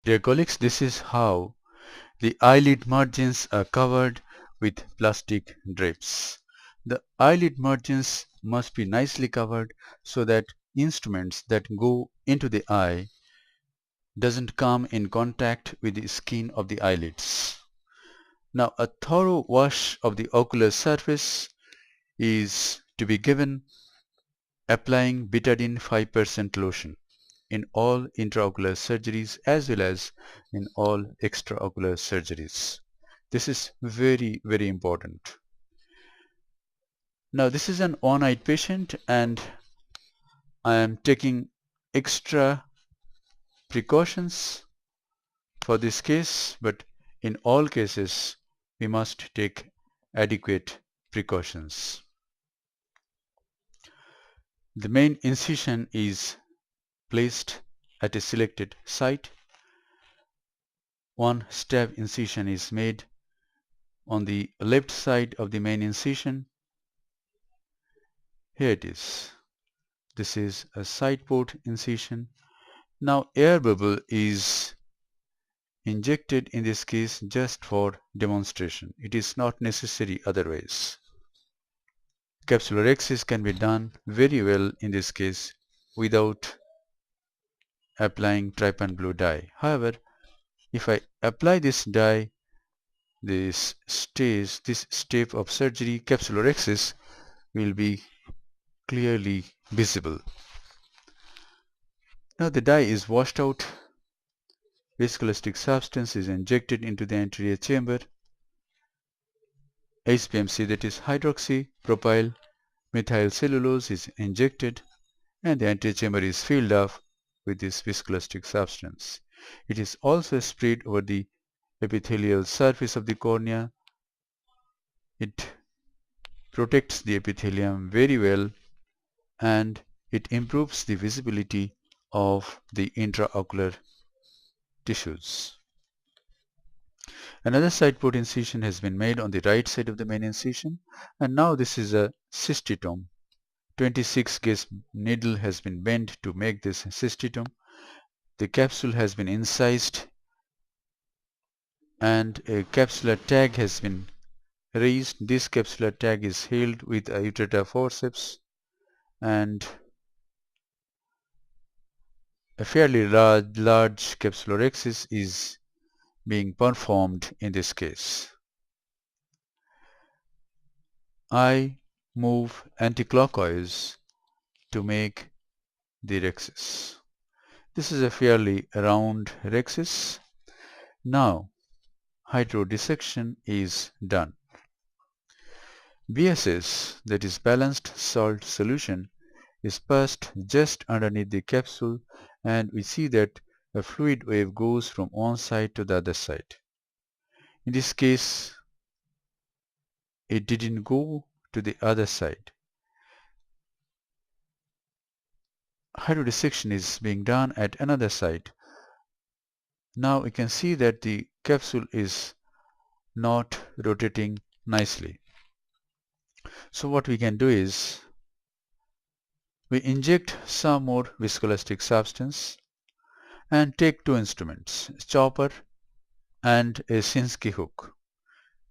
Dear colleagues, this is how the eyelid margins are covered with plastic drapes. The eyelid margins must be nicely covered so that instruments that go into the eye doesn't come in contact with the skin of the eyelids. Now, a thorough wash of the ocular surface is to be given applying betadine 5% lotion in all intraocular surgeries as well as in all extraocular surgeries. This is very, very important. Now this is an one-eyed patient and I am taking extra precautions for this case, but in all cases we must take adequate precautions. The main incision is placed at a selected site. One stab incision is made on the left side of the main incision. Here it is. This is a side port incision. Now air bubble is injected in this case just for demonstration. It is not necessary otherwise. Capsulorhexis can be done very well in this case without applying trypan blue dye. However, if I apply this dye, this step of surgery, capsulorhexis, will be clearly visible. Now the dye is washed out. Viscoelastic substance is injected into the anterior chamber. HPMC, that is hydroxypropyl methyl cellulose, is injected and the anterior chamber is filled up with this viscoelastic substance. It is also sprayed over the epithelial surface of the cornea. It protects the epithelium very well and it improves the visibility of the intraocular tissues. Another side port incision has been made on the right side of the main incision, and now this is a cystitome. 26 gauge needle has been bent to make this cystitome. The capsule has been incised and a capsular tag has been raised. This capsular tag is held with a ureter forceps and a fairly large capsulorhexis is being performed in this case. I move anticlockwise to make the rhexis. This is a fairly round rhexis. Now hydrodissection is done. BSS, that is balanced salt solution, is passed just underneath the capsule and we see that a fluid wave goes from one side to the other side. In this case, it didn't go to the other side. Hydrodissection is being done at another side. Now we can see that the capsule is not rotating nicely. So what we can do is we inject some more viscoelastic substance and take two instruments, a chopper and a Sinskey hook.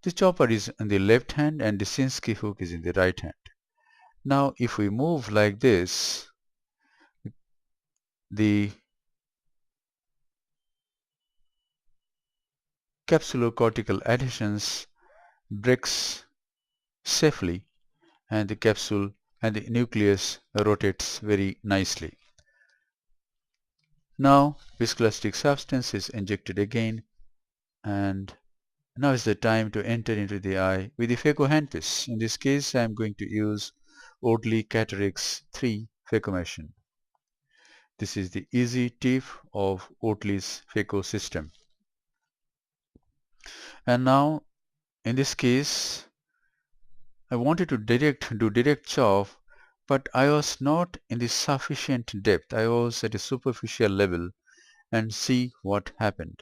The chopper is in the left hand and the Sinskey hook is in the right hand. Now if we move like this, the capsulocortical adhesions breaks safely and the capsule and the nucleus rotates very nicely. Now viscoelastic substance is injected again and now is the time to enter into the eye with the phaco handpiece. In this case I am going to use Oatley Cataract 3 phaco machine. This is the easy tip of Oatley's phaco system. And now in this case I wanted to do direct chop, but I was not in the sufficient depth. I was at a superficial level and see what happened.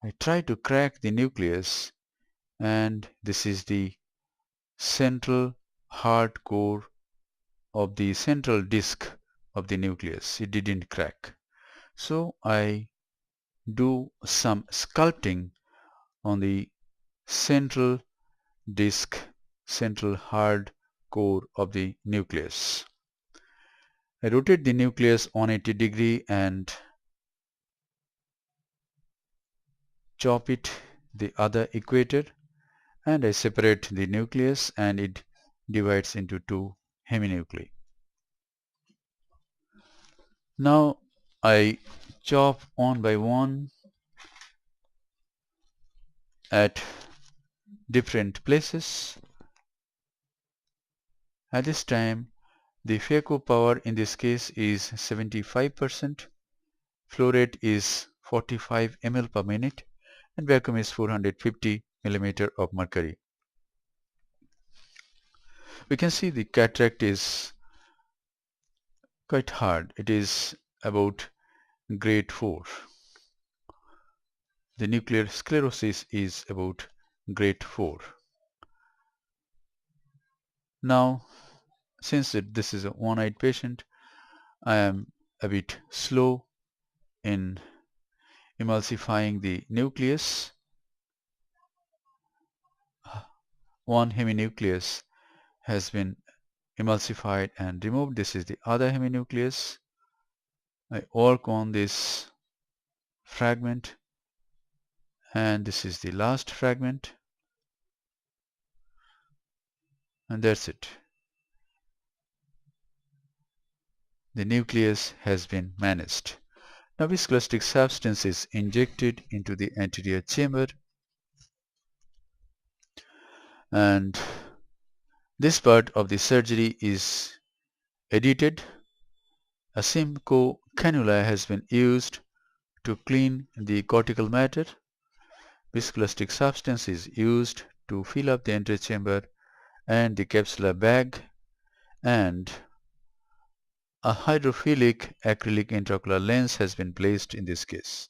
I tried to crack the nucleus and this is the central hard core of the central disc of the nucleus. It didn't crack. So I do some sculpting on the central disk, central hard core of the nucleus. I rotate the nucleus 180 degree and chop it the other equator, and I separate the nucleus and it divides into two heminuclei. Now I chop one by one at different places. At this time, the FECO power in this case is 75%, flow rate is 45 ml per minute, and vacuum is 450 millimeter of mercury. We can see the cataract is quite hard. It is about grade 4. The nuclear sclerosis is about grade 4. Now, since this is a one-eyed patient, I am a bit slow in emulsifying the nucleus. One heminucleus has been emulsified and removed. This is the other heminucleus. I work on this fragment, and this is the last fragment, and that's it. The nucleus has been managed. Now viscoelastic substance is injected into the anterior chamber, and this part of the surgery is edited. A Simcoe cannula has been used to clean the cortical matter. Viscoelastic substance is used to fill up the antechamber and the capsular bag, and a hydrophilic acrylic intraocular lens has been placed in this case.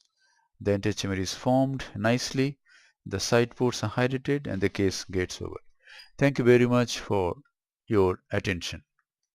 The antechamber is formed nicely, the side ports are hydrated, and the case gets over. Thank you very much for your attention.